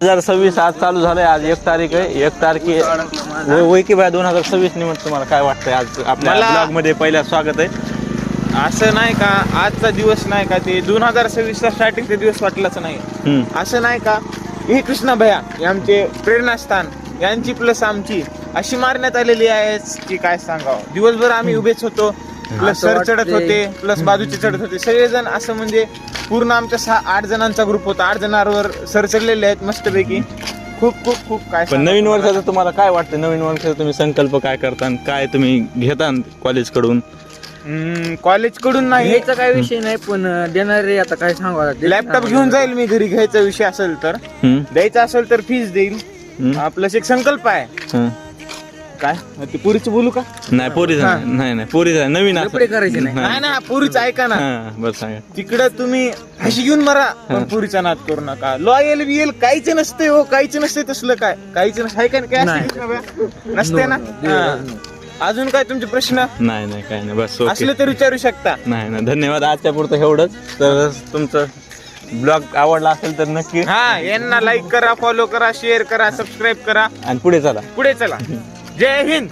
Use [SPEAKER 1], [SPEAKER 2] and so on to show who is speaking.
[SPEAKER 1] 2026 आज चालू झालंय. आज 1 तारीख आहे. 1 तारखे वय की बाय 2026 निमित्त तुम्हाला काय वाटतंय? आज आपल्या ब्लॉग मध्ये पहिल्या स्वागत आहे.
[SPEAKER 2] असं नाही का आजचा दिवस नाही का ते 2026चा स्टार्टिंगचा दिवस वाटलाच नाही. असं नाही का हे कृष्णा भैया हे आमचे प्रेरणास्थान यांची प्लस आमची अशी मारण्यात आलेली आहे की काय सांगावं. दिवसभर आम्ही उभेच होतो, प्लस सर चढत होते, प्लस बाजूचे चढत होते, सगळेजण. असं म्हणजे पूर्ण आमच्या 6-8 जणांचा ग्रुप होता. 8 जणांवर सर चढलेले आहेत मस्तपैकी. खूप खूप खूप काय.
[SPEAKER 1] पण नवीन वर्षाचं तुम्हाला काय वाटतं? नवीन वर्षाचा तुम्ही संकल्प काय करता, काय तुम्ही घेता कॉलेज कडून?
[SPEAKER 2] कॉलेज कडून नाही,
[SPEAKER 3] घ्यायचा काय विषय नाही, पण देणारे आता काय सांगा.
[SPEAKER 2] लॅपटॉप घेऊन जाईल मी घरी. घ्यायचा विषय असेल तर, द्यायचा असेल तर फीस देईल. प्लस एक संकल्प आहे. काय ते पुरीच बोलू का?
[SPEAKER 1] नाही पोरीचा नाही पोरीचा नवीन
[SPEAKER 3] कपडे करायचे नाही.
[SPEAKER 2] नाही ना पुरीच ऐका ना.
[SPEAKER 1] बरं सांगा.
[SPEAKER 2] तिकडं तुम्ही हशी घेऊन मरा, पण पुरीचा नाद करू नका. लॉयल बियल काहीच नसते हो, काहीच नसते तसलं. काहीच नसते काय नसते ना. अजून काय तुमचे प्रश्न?
[SPEAKER 1] नाही काय नाही, बस
[SPEAKER 2] असले तर विचारू शकता.
[SPEAKER 1] नाही धन्यवाद. आजच्या पुरतं एवढंच. तर तुमचं ब्लॉग आवडला असेल तर नक्की
[SPEAKER 2] यांना लाईक करा, फॉलो करा, शेअर करा, सबस्क्राईब करा
[SPEAKER 1] आणि पुढे चला.
[SPEAKER 2] जय हिंद.